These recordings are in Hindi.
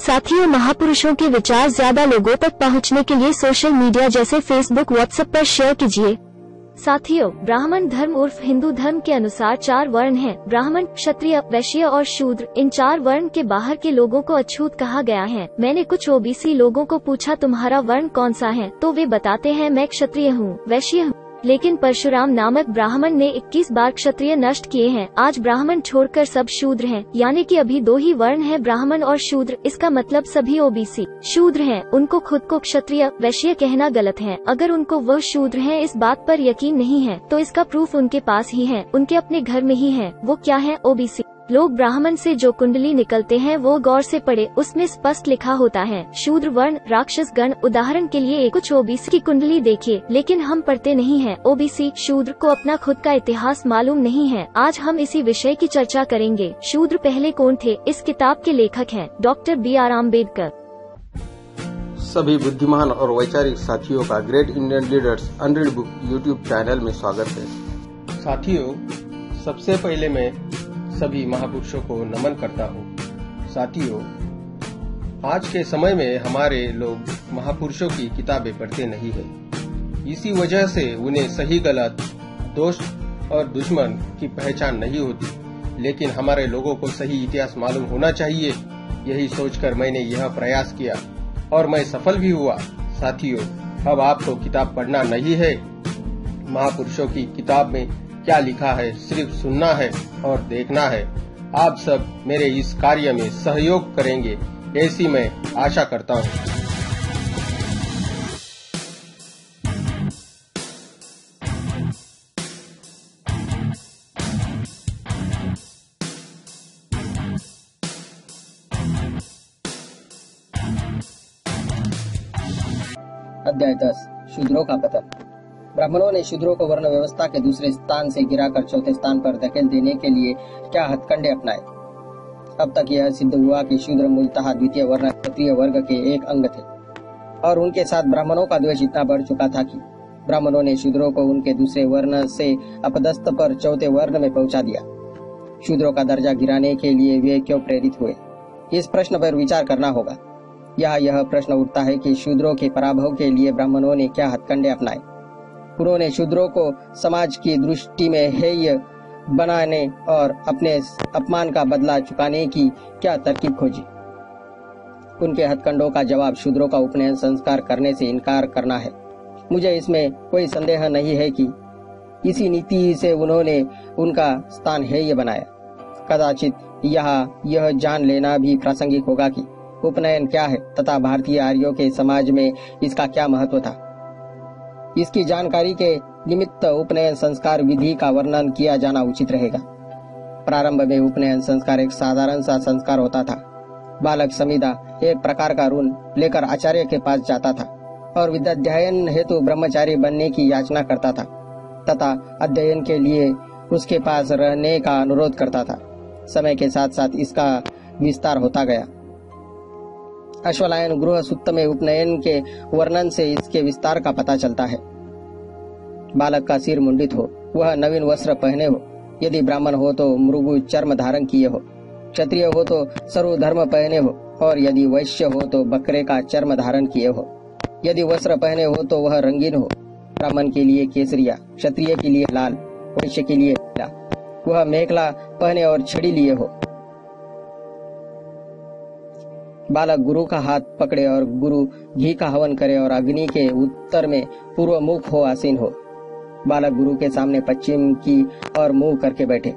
साथियों, महापुरुषों के विचार ज्यादा लोगों तक पहुंचने के लिए सोशल मीडिया जैसे फेसबुक, व्हाट्सएप पर शेयर कीजिए। साथियों, ब्राह्मण धर्म उर्फ हिंदू धर्म के अनुसार 4 वर्ण हैं। ब्राह्मण, क्षत्रिय, वैश्य और शूद्र। इन 4 वर्ण के बाहर के लोगों को अछूत कहा गया है। मैंने कुछ ओबीसी लोगों को पूछा, तुम्हारा वर्ण कौन सा है? तो वे बताते हैं, मैं क्षत्रिय हूँ, वैश्य हूँ। लेकिन परशुराम नामक ब्राह्मण ने 21 बार क्षत्रिय नष्ट किए हैं। आज ब्राह्मण छोड़कर सब शूद्र हैं, यानी कि अभी 2 ही वर्ण हैं, ब्राह्मण और शूद्र। इसका मतलब सभी ओबीसी शूद्र हैं। उनको खुद को क्षत्रिय, वैश्य कहना गलत है। अगर उनको वह शूद्र हैं इस बात पर यकीन नहीं है तो इसका प्रूफ उनके पास ही है, उनके अपने घर में ही है। वो क्या है? ओबीसी लोग। ब्राह्मण से जो कुंडली निकलते हैं वो गौर से पढ़े, उसमें स्पष्ट लिखा होता है शूद्र वर्ण, राक्षस गण। उदाहरण के लिए कुछ ओबीसी की कुंडली देखिए, लेकिन हम पढ़ते नहीं हैं। ओबीसी शूद्र को अपना खुद का इतिहास मालूम नहीं है। आज हम इसी विषय की चर्चा करेंगे। शूद्र पहले कौन थे? इस किताब के लेखक हैं डॉक्टर BR अम्बेडकर। सभी बुद्धिमान और वैचारिक साथियों का great Indian leaders unread book YouTube channel में स्वागत है। साथियों, सबसे पहले मैं सभी महापुरुषों को नमन करता हूँ। साथियों, आज के समय में हमारे लोग महापुरुषों की किताबें पढ़ते नहीं हैं। इसी वजह से उन्हें सही गलत, दोस्त और दुश्मन की पहचान नहीं होती। लेकिन हमारे लोगों को सही इतिहास मालूम होना चाहिए। यही सोचकर मैंने यह प्रयास किया और मैं सफल भी हुआ। साथियों, अब आपको किताब पढ़ना नहीं है, महापुरुषों की किताब में क्या लिखा है सिर्फ सुनना है और देखना है। आप सब मेरे इस कार्य में सहयोग करेंगे, ऐसी मैं आशा करता हूँ। अध्याय 10 शूद्रों का पतन। ब्राह्मणों ने शूद्रों को वर्ण व्यवस्था के दूसरे स्थान से गिराकर चौथे स्थान पर धकेल देने के लिए क्या हथकंडे अपनाए। अब तक यह सिद्ध हुआ कि शूद्र मूलतः द्वितीय वर्ण क्षत्रिय वर्ग के एक अंग थे और उनके साथ ब्राह्मणों का द्वेष इतना बढ़ चुका था कि ब्राह्मणों ने शूद्रों को उनके दूसरे वर्ण से अपदस्थ पर चौथे वर्ण में पहुंचा दिया। शूद्रों का दर्जा गिराने के लिए वे क्यों प्रेरित हुए, इस प्रश्न पर विचार करना होगा। यह प्रश्न उठता है कि शूद्रों के पराभव के लिए ब्राह्मणों ने क्या हथकंडे अपनाए। उन्होंने शूद्रों को समाज की दृष्टि में हेय बनाने और अपने अपमान का बदला चुकाने की क्या तरकीब खोजी। उनके हथकंडों का जवाब शूद्रों का उपनयन संस्कार करने से इनकार करना है। मुझे इसमें कोई संदेह नहीं है कि इसी नीति से उन्होंने उनका स्थान हेय बनाया। कदाचित यह जान लेना भी प्रासंगिक होगा कि उपनयन क्या है तथा भारतीय आर्यों के समाज में इसका क्या महत्व था। इसकी जानकारी के निमित्त उपनयन संस्कार विधि का वर्णन किया जाना उचित रहेगा। प्रारंभ में उपनयन संस्कार एक साधारण सा संस्कार होता था। बालक समिधा एक प्रकार का ऋण लेकर आचार्य के पास जाता था और विद्याध्ययन हेतु ब्रह्मचारी बनने की याचना करता था तथा अध्ययन के लिए उसके पास रहने का अनुरोध करता था। समय के साथ साथ इसका विस्तार होता गया। अश्वलायन गृह सूक्त में उपनयन के वर्णन से इसके विस्तार का पता चलता है। बालक का सिर मुंडित हो, वह नवीन वस्त्र पहने हो। यदि ब्राह्मण हो तो मृगु चर्म धारण किए हो, क्षत्रिय हो तो सरु धर्म पहने हो और यदि वैश्य हो तो बकरे का चर्म धारण किए हो। यदि वस्त्र पहने हो तो वह रंगीन हो। ब्राह्मण के लिए केसरिया, क्षत्रिय के लिए लाल, वैश्य के लिए पीला। वह मेखला पहने और छड़ी लिए हो। बालक गुरु का हाथ पकड़े और गुरु घी का हवन करे और अग्नि के उत्तर में पूर्व मुख हो आसीन हो। बालक गुरु के सामने पश्चिम की और मुंह करके बैठे।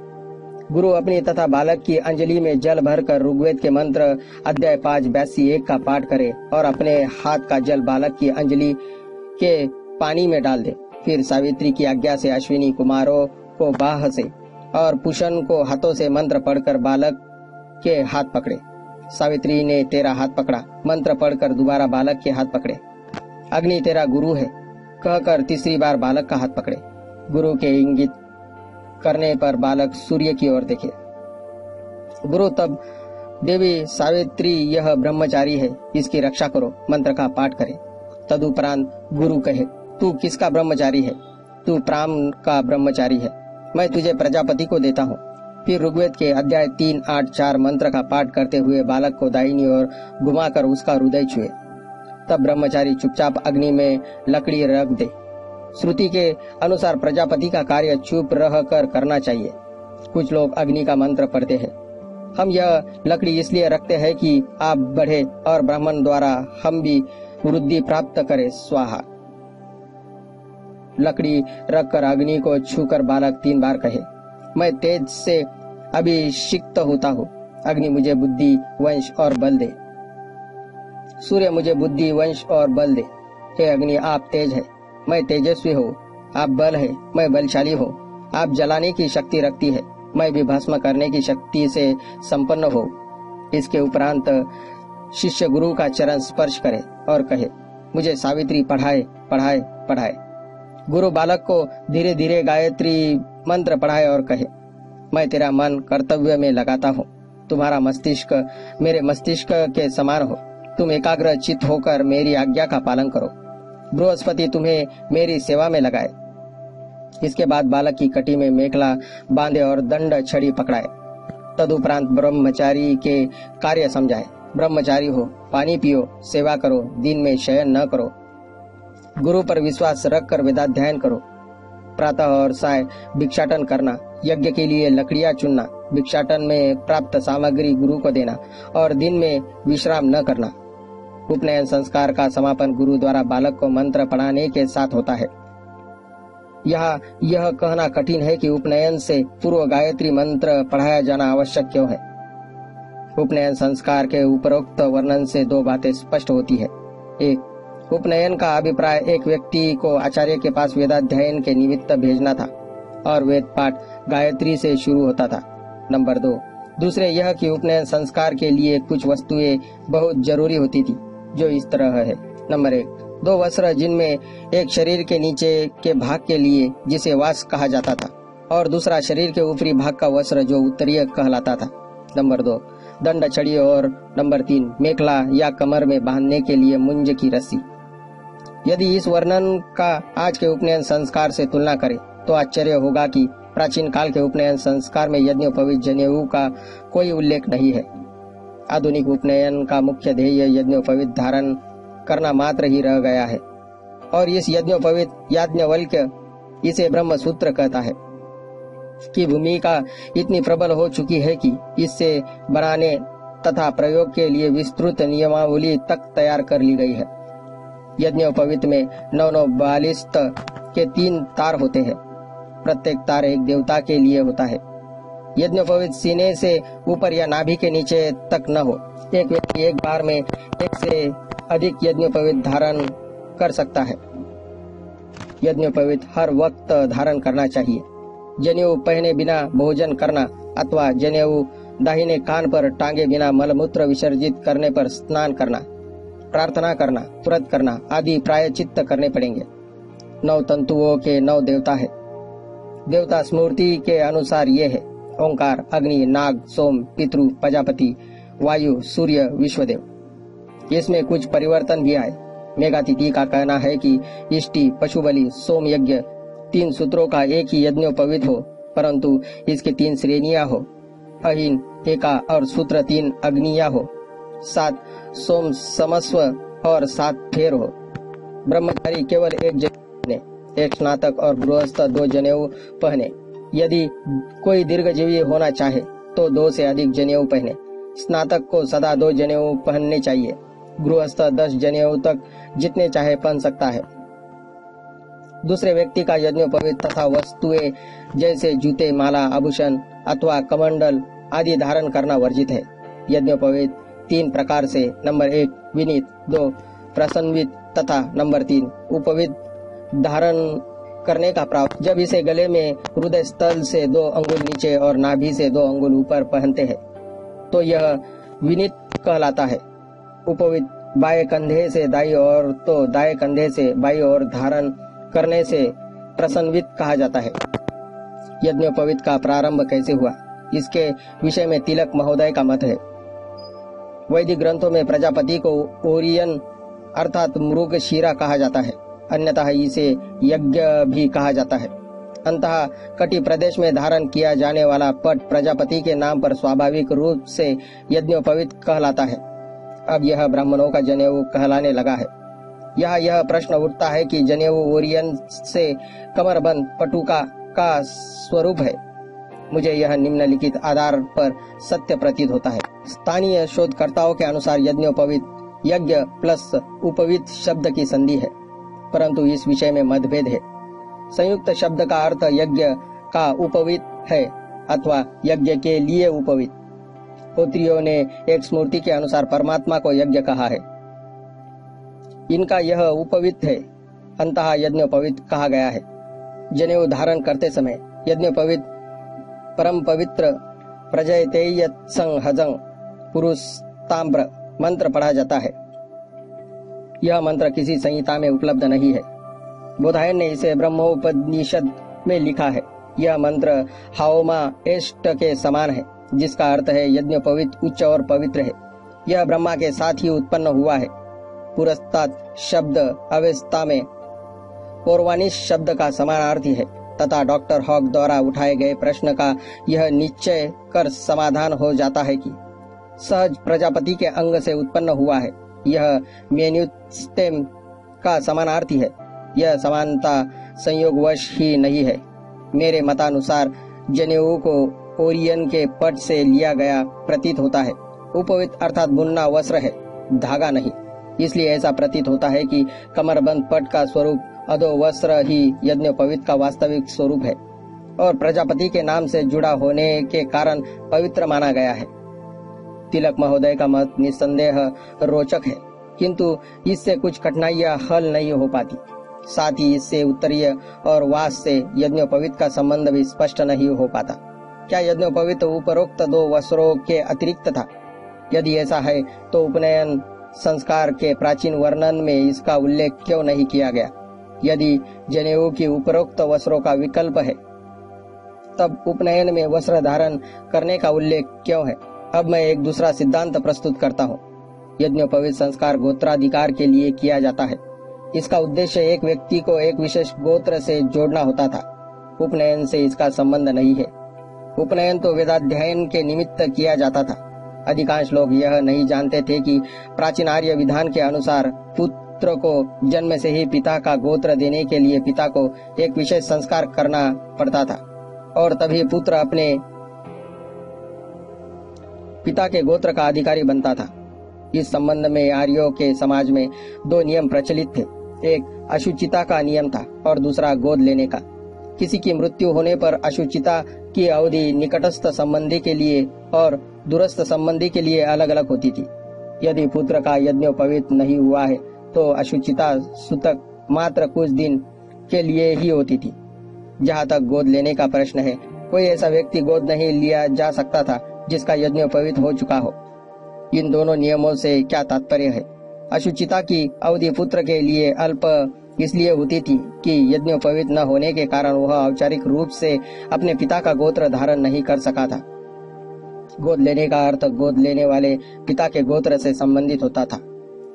गुरु अपनी तथा बालक की अंजलि में जल भरकर ऋग्वेद के मंत्र अध्याय 5:82-1 का पाठ करे और अपने हाथ का जल बालक की अंजलि के पानी में डाल दे। फिर सावित्री की आज्ञा से अश्विनी कुमारों को बाह से और पुषण को हाथों से मंत्र पढ़कर बालक के हाथ पकड़े। सावित्री ने तेरा हाथ पकड़ा, मंत्र पढ़कर दोबारा बालक के हाथ पकड़े। अग्नि तेरा गुरु है कहकर तीसरी बार बालक का हाथ पकड़े। गुरु के इंगित करने पर बालक सूर्य की ओर देखे। गुरु तब देवी सावित्री यह ब्रह्मचारी है, इसकी रक्षा करो, मंत्र का पाठ करे। तदुपरांत गुरु कहे, तू किसका ब्रह्मचारी है? तू प्राण का ब्रह्मचारी है। मैं तुझे प्रजापति को देता हूँ। फिर ऋग्वेद के अध्याय 3, 8, 4 मंत्र का पाठ करते हुए बालक को दाहिनी ओर घुमाकर उसका हृदय छुए। तब ब्रह्मचारी चुपचाप अग्नि में लकड़ी रख दे। श्रुति के अनुसार प्रजापति का कार्य चुप रह कर करना चाहिए। कुछ लोग अग्नि का मंत्र पढ़ते हैं। हम यह लकड़ी इसलिए रखते हैं कि आप बढ़े और ब्राह्मण द्वारा हम भी वृद्धि प्राप्त करें। स्वाहा। लकड़ी रखकर अग्नि को छूकर बालक 3 बार कहे, मैं तेज से अभिषिक्त होता हूँ। अग्नि मुझे बुद्धि, वंश और बल दे। सूर्य मुझे बुद्धि, वंश और बल दे। हे अग्नि, आप तेज है, मैं तेजस्वी हूँ। आप बल है, मैं बलशाली हूँ। आप जलाने की शक्ति रखती है, मैं भी भस्म करने की शक्ति से संपन्न हूँ। इसके उपरांत शिष्य गुरु का चरण स्पर्श करे और कहे, मुझे सावित्री पढ़ाए पढ़ाए पढ़ाए। गुरु बालक को धीरे धीरे गायत्री मंत्र पढ़ाए और कहे, मैं तेरा मन कर्तव्य में लगाता हूँ। तुम्हारा मस्तिष्क मेरे मस्तिष्क के समान हो। तुम एकाग्र चित्त होकर मेरी आज्ञा का पालन करो। बृहस्पति तुम्हें मेरी सेवा में लगाए। इसके बाद बालक की कटी में मेखला बांधे और दंड छड़ी पकड़ाए। तदुपरांत ब्रह्मचारी के कार्य समझाए। ब्रह्मचारी हो, पानी पियो, सेवा करो, दिन में शयन न करो, गुरु पर विश्वास रखकर वेदाध्ययन करो। प्रातः और साय भिक्षाटन करना, यज्ञ के लिए लकड़ियां चुनना, भिक्षाटन में प्राप्त सामग्री गुरु को देना और दिन में विश्राम न करना। उपनयन संस्कार का समापन गुरु द्वारा बालक को मंत्र पढ़ाने के साथ होता है। यहाँ यह कहना कठिन है कि उपनयन से पूर्व गायत्री मंत्र पढ़ाया जाना आवश्यक क्यों है। उपनयन संस्कार के उपरोक्त वर्णन से 2 बातें स्पष्ट होती है। 1, उपनयन का अभिप्राय एक व्यक्ति को आचार्य के पास वेदाध्ययन के निमित्त भेजना था और वेद पाठ गायत्री से शुरू होता था। नंबर 2, दूसरे यह कि उपनयन संस्कार के लिए कुछ वस्तुएं बहुत जरूरी होती थी, जो इस तरह है। नंबर 1, 2 वस्त्र जिनमें एक शरीर के नीचे के भाग के लिए जिसे वास कहा जाता था और दूसरा शरीर के ऊपरी भाग का वस्त्र जो उत्तरीय कहलाता था। नंबर 2, दंड छड़ी और नंबर 3, मेखला या कमर में बांधने के लिए मुंज की रस्सी। यदि इस वर्णन का आज के उपनयन संस्कार से तुलना करें तो आश्चर्य होगा कि प्राचीन काल के उपनयन संस्कार में यज्ञोपवीत जनेऊ का कोई उल्लेख नहीं है। आधुनिक उपनयन का मुख्य ध्येय यज्ञोपवीत धारण करना मात्र ही रह गया है और इस यज्ञोपवीत याज्ञवल्क्य इसे ब्रह्म सूत्र कहता है कि भूमिका इतनी प्रबल हो चुकी है कि इससे बनाने तथा प्रयोग के लिए विस्तृत नियमावली तक तैयार कर ली गई है। यज्ञोपवीत में 9 बालिस्त के 3 तार होते हैं। प्रत्येक तार एक देवता के लिए होता है। यज्ञोपवीत सीने से ऊपर या नाभि के नीचे तक न हो। एक व्यक्ति एक बार में 1 से अधिक यज्ञोपवीत धारण कर सकता है। यज्ञोपवीत हर वक्त धारण करना चाहिए। जनेऊ पहने बिना भोजन करना अथवा जनेऊ दाहिने कान पर टांगे बिना मलमूत्र विसर्जित करने पर स्नान करना, प्रार्थना करना, व्रत करना आदि प्रायश्चित्त करने पड़ेंगे। 9 तंतुओं के 9 देवता है। देवता स्मृति के अनुसार ये है: ओंकार, अग्नि, नाग, सोम, पितृ, प्रजापति, वायु, सूर्य, विश्वदेव। इसमें कुछ परिवर्तन भी आए। मेघातिथि का कहना है कि इष्टि, पशुबलि, सोम यज्ञ 3 सूत्रों का एक ही यज्ञोपवीत हो, परंतु इसकी 3 श्रेणियां हो। अहीन, एका और सूत्र 3 अग्निया हो। 7 सोम समस्व और 7 फेर हो। ब्रह्मचारी केवल 1 जनेऊ, एक स्नातक और गृहस्थ 2 जनेऊ पहने। यदि कोई दीर्घजीवी होना चाहे तो 2 से अधिक जनेऊ पहने। स्नातक को सदा 2 जनेऊ पहनने चाहिए। गृहस्थ 10 जनेऊ तक जितने चाहे पहन सकता है। दूसरे व्यक्ति का यज्ञोपवीत तथा वस्तुएं जैसे जूते, माला, आभूषण अथवा कमंडल आदि धारण करना वर्जित है। यज्ञोपवीत 3 प्रकार से: नंबर 1 विनीत, 2 प्रसन्वित तथा नंबर 3 उपवीत धारण करने का प्रावधान। जब इसे गले में हृदय स्थल से 2 अंगुल नीचे और नाभि से 2 अंगुल ऊपर पहनते हैं तो यह विनीत कहलाता है। उपवीत बाएं कंधे से दाईं ओर तो दाएं कंधे से बाईं ओर धारण करने से प्रसन्वित कहा जाता है। यज्ञोपवीत का प्रारंभ कैसे हुआ, इसके विषय में तिलक महोदय का मत है। वैदिक ग्रंथों में प्रजापति को ओरियन अर्थात मृगशिरा कहा जाता है, अन्यथा इसे यज्ञ भी कहा जाता है। अंतः कटी प्रदेश में धारण किया जाने वाला पट प्रजापति के नाम पर स्वाभाविक रूप से यज्ञोपवीत कहलाता है। अब यह ब्राह्मणों का जनेऊ कहलाने लगा है। यह प्रश्न उठता है कि जनेऊ ओरियन से कमरबंद पटुका का स्वरूप है। मुझे यह निम्नलिखित आधार पर सत्य प्रतीत होता है। स्थानीय शोधकर्ताओं के अनुसार यज्ञोपवीत यज्ञ प्लस उपवीत शब्द की संधि है, परंतु इस विषय में मतभेद है। संयुक्त शब्द का अर्थ यज्ञ का उपवीत है अथवा यज्ञ के लिए उपवीत। होत्रियों ने एक स्मृति के अनुसार परमात्मा को यज्ञ कहा है। इनका यह उपवीत है, अंतः यज्ञोपवीत कहा गया है। जनेऊ धारण करते समय यज्ञोपवीत परम पवित्र प्रजयतेय संहजंग पुरुष ताम्र मंत्र पढ़ा जाता है। यह मंत्र किसी संहिता में उपलब्ध नहीं है। बोधायन ने इसे ब्रह्मोपनिषद में लिखा है। यह मंत्र हाओमा एष्ट के समान है, जिसका अर्थ है यज्ञोपवीत उच्च और पवित्र है। यह ब्रह्मा के साथ ही उत्पन्न हुआ है। पुरस्तात् शब्द अवस्था में पौर्वानिश शब्द का समानार्थी है तथा डॉक्टर हॉक द्वारा उठाए गए प्रश्न का यह निश्चय कर समाधान हो जाता है कि सहज प्रजापति के अंग से उत्पन्न हुआ है। यह मेन्युस्टेम का समानार्थी है। यह समानता संयोगवश ही नहीं है। मेरे मतानुसार जनेऊ को ओरियन के पट से लिया गया प्रतीत होता है। उपवीत अर्थात बुनना वस्त्र है, धागा नहीं। इसलिए ऐसा प्रतीत होता है कि कमरबंद पट का स्वरूप अधो वस्त्र ही यज्ञोपवीत का वास्तविक स्वरूप है और प्रजापति के नाम से जुड़ा होने के कारण पवित्र माना गया है। तिलक महोदय का मत निस्संदेह रोचक है, किंतु इससे कुछ कठिनाइयां हल नहीं हो पाती। साथ ही इससे उत्तरीय और वास से यज्ञोपवीत का संबंध भी स्पष्ट नहीं हो पाता। क्या यज्ञोपवीत उपरोक्त दो वस्त्रों के अतिरिक्त था? यदि ऐसा है तो उपनयन संस्कार के प्राचीन वर्णन में इसका उल्लेख क्यों नहीं किया गया? यदि जनेऊ की उपरोक्त वस्त्रों का विकल्प है, तब उपनयन में वस्त्र धारण करने का उल्लेख क्यों है? अब मैं एक दूसरा सिद्धांत प्रस्तुत करता हूँ। यज्ञोपवीत संस्कार गोत्राधिकार के लिए किया जाता है। इसका उद्देश्य एक व्यक्ति को एक विशेष गोत्र से जोड़ना होता था। उपनयन से इसका संबंध नहीं है। उपनयन तो वेदाध्ययन के निमित्त किया जाता था। अधिकांश लोग यह नहीं जानते थे कि प्राचीन आर्य विधान के अनुसार पुत्र को जन्म से ही पिता का गोत्र देने के लिए पिता को एक विशेष संस्कार करना पड़ता था और तभी पुत्र अपने पिता के गोत्र का अधिकारी बनता था। इस संबंध में आर्यों के समाज में दो नियम प्रचलित थे। एक अशुचिता का नियम था और दूसरा गोद लेने का। किसी की मृत्यु होने पर अशुचिता की अवधि निकटस्थ संबंधी के लिए और दूरस्थ संबंधी के लिए अलग अलग होती थी। यदि पुत्र का यज्ञोपवीत नहीं हुआ है तो अशुचिता सूतक मात्र कुछ दिन के लिए ही होती थी। जहाँ तक गोद लेने का प्रश्न है, कोई ऐसा व्यक्ति गोद नहीं लिया जा सकता था जिसका यज्ञोपवीत हो चुका हो। इन दोनों नियमों से क्या तात्पर्य है? अशुचिता की अवधि पुत्र के लिए अल्प इसलिए होती थी कि यज्ञोपवीत न होने के कारण वह औपचारिक रूप से अपने पिता का गोत्र धारण नहीं कर सका था। गोद लेने का अर्थ गोद लेने वाले पिता के गोत्र से संबंधित होता था।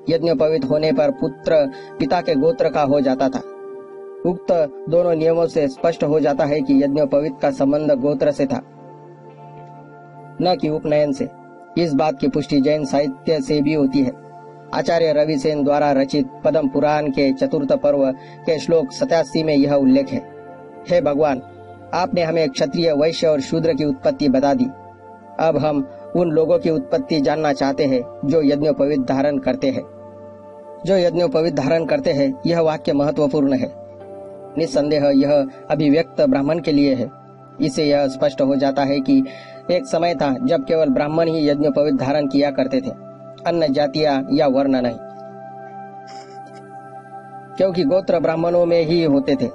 यज्ञोपवीत होने पर पुत्र पिता के गोत्र का हो जाता था। उक्त दोनों नियमों से स्पष्ट हो जाता है कि यज्ञोपवीत का संबंध गोत्र से था, न कि उपनयन से। इस बात की पुष्टि जैन साहित्य से भी होती है। आचार्य रविसेन द्वारा रचित पद्म पुराण के चतुर्थ पर्व के श्लोक 87 में यह उल्लेख है। हे भगवान, आपने हमें क्षत्रिय, वैश्य और शूद्र की उत्पत्ति बता दी। अब हम उन लोगों की उत्पत्ति जानना चाहते हैं जो यज्ञोपवीत धारण करते हैं। जो यज्ञोपवीत धारण करते हैं, यह वाक्य महत्वपूर्ण है। निस्संदेह यह अभिव्यक्त ब्राह्मण के लिए है। इससे यह स्पष्ट हो जाता है कि एक समय था जब केवल ब्राह्मण ही यज्ञोपवीत धारण किया करते थे, अन्य जातियां या वर्ण नहीं, क्योंकि गोत्र ब्राह्मणों में ही होते थे।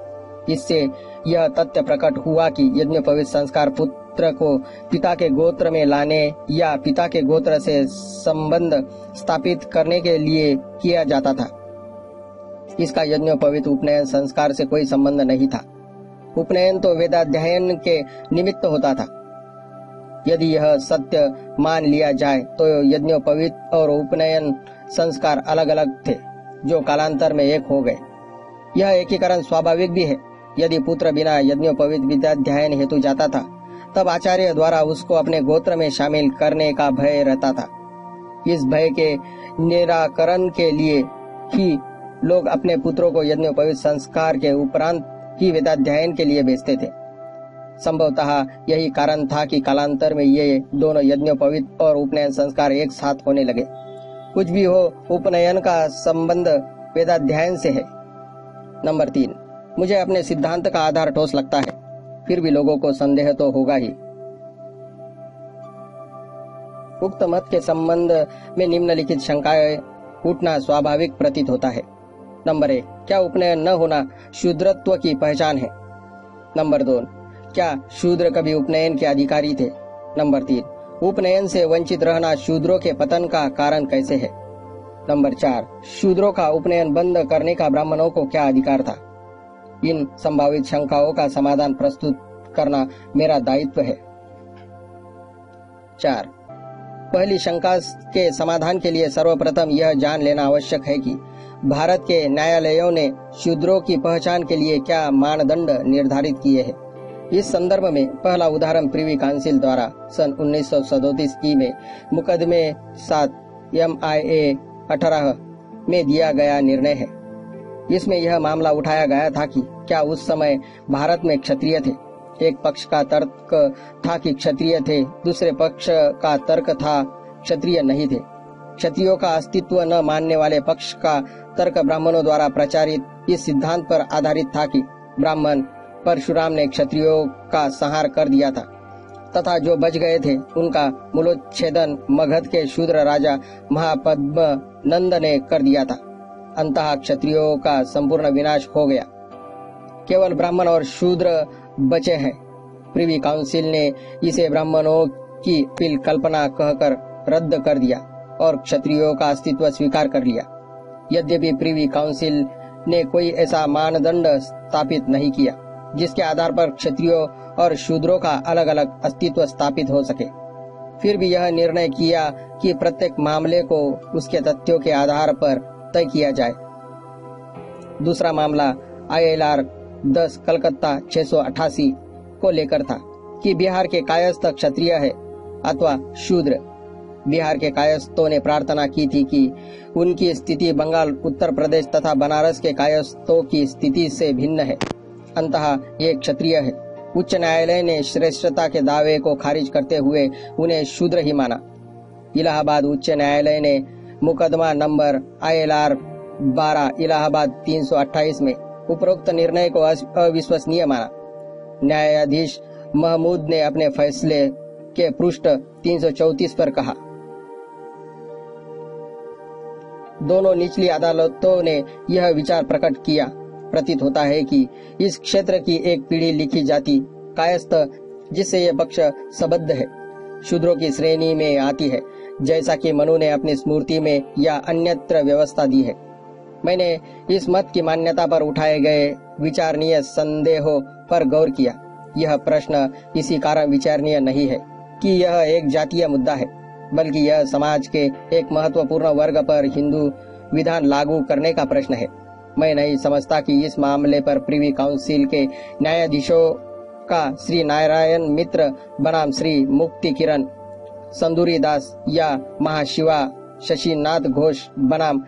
इससे यह तथ्य प्रकट हुआ कि यज्ञोपवीत संस्कार पुत्र को पिता के गोत्र में लाने या पिता के गोत्र से संबंध स्थापित करने के लिए किया जाता था। इसका यज्ञोपवीत उपनयन संस्कार से कोई संबंध नहीं था। उपनयन तो वेदाध्ययन के निमित्त होता था। यदि यह सत्य मान लिया जाए तो यज्ञोपवीत और उपनयन संस्कार अलग अलग थे, जो कालांतर में एक हो गए। यह एकीकरण स्वाभाविक भी है। यदि पुत्र बिना यज्ञोपवीत विद्याध्ययन हेतु जाता था तब आचार्य द्वारा उसको अपने गोत्र में शामिल करने का भय रहता था। इस भय के निराकरण के लिए ही लोग अपने पुत्रों को यज्ञोपवीत संस्कार के उपरांत ही वेदाध्ययन के लिए भेजते थे। संभवतः यही कारण था कि कालांतर में ये दोनों यज्ञोपवीत और उपनयन संस्कार एक साथ होने लगे। कुछ भी हो, उपनयन का संबंध वेदाध्ययन से है। नंबर 3, मुझे अपने सिद्धांत का आधार ठोस लगता है, फिर भी लोगों को संदेह तो होगा ही। उक्त मत के संबंध में निम्नलिखित शंकाएं उठना स्वाभाविक प्रतीत होता है। नंबर 1, क्या उपनयन न होना शूद्रत्व की पहचान है? नंबर 2, क्या शूद्र कभी उपनयन के अधिकारी थे? नंबर 3, उपनयन से वंचित रहना शूद्रों के पतन का कारण कैसे है? नंबर 4, शूद्रों का उपनयन बंद करने का ब्राह्मणों को क्या अधिकार था? इन संभावित शंकाओं का समाधान प्रस्तुत करना मेरा दायित्व है। 4, पहली शंका के समाधान के लिए सर्वप्रथम यह जान लेना आवश्यक है कि भारत के न्यायालयों ने शूद्रों की पहचान के लिए क्या मानदंड निर्धारित किए हैं। इस संदर्भ में पहला उदाहरण प्रिवी काउंसिल द्वारा सन 1937 ई में मुकदमे 7 MIA 18 में दिया गया निर्णय है। इसमें यह मामला उठाया गया था कि क्या उस समय भारत में क्षत्रिय थे। एक पक्ष का तर्क था कि क्षत्रिय थे, दूसरे पक्ष का तर्क था क्षत्रिय नहीं थे। क्षत्रियों का अस्तित्व न मानने वाले पक्ष का तर्क ब्राह्मणों द्वारा प्रचारित इस सिद्धांत पर आधारित था कि ब्राह्मण परशुराम ने क्षत्रियों का संहार कर दिया था तथा जो बच गए थे उनका मूलोच्छेदन मगध के शूद्र राजा महापद्म नंद ने कर दिया था। अंततः क्षत्रियों का संपूर्ण विनाश हो गया, केवल ब्राह्मण और शूद्र बचे हैं। प्रिवी काउंसिल ने इसे ब्राह्मणों की पिल कल्पना कहकर रद्द कर दिया और क्षत्रियों का अस्तित्व स्वीकार कर लिया। यद्यपि प्रिवी काउंसिल ने कोई ऐसा मानदंड स्थापित नहीं किया जिसके आधार पर क्षत्रियों और शूद्रों का अलग अलग अस्तित्व स्थापित हो सके, फिर भी यह निर्णय किया कि प्रत्येक मामले को उसके तथ्यों के आधार पर तय किया जाए। दूसरा मामला ILR 10 कलकत्ता 688 को लेकर था कि बिहार के कायस्थ क्षत्रिय है अथवा शूद्र। बिहार के कायस्थों ने प्रार्थना की थी कि उनकी स्थिति बंगाल, उत्तर प्रदेश तथा बनारस के कायस्थों की स्थिति से भिन्न है, अंततः ये क्षत्रिय है। उच्च न्यायालय ने श्रेष्ठता के दावे को खारिज करते हुए उन्हें शूद्र ही माना। इलाहाबाद उच्च न्यायालय ने मुकदमा नंबर ILR 12 इलाहाबाद 328 में उपरोक्त निर्णय को अविश्वसनीय माना। न्यायाधीश महमूद ने अपने फैसले के पृष्ठ 334 पर कहा, दोनों निचली अदालतों ने यह विचार प्रकट किया, प्रतीत होता है कि इस क्षेत्र की एक पीढ़ी लिखी जाति कायस्थ जिससे यह पक्ष सबद्ध है शूद्रों की श्रेणी में आती है, जैसा कि मनु ने अपनी स्मृति में या अन्यत्र व्यवस्था दी है। मैंने इस मत की मान्यता पर उठाए गए विचारणीय संदेहों पर गौर किया। यह प्रश्न इसी कारण विचारणीय नहीं है कि यह एक जातीय मुद्दा है, बल्कि यह समाज के एक महत्वपूर्ण वर्ग पर हिंदू विधान लागू करने का प्रश्न है। मैं नहीं समझता कि इस मामले पर प्रिवी काउंसिल के न्यायाधीशों का श्री नारायण मित्र बनाम श्री मुक्ति किरण संदूरी दास या महाशिवा शशिनाथ घोष बनाम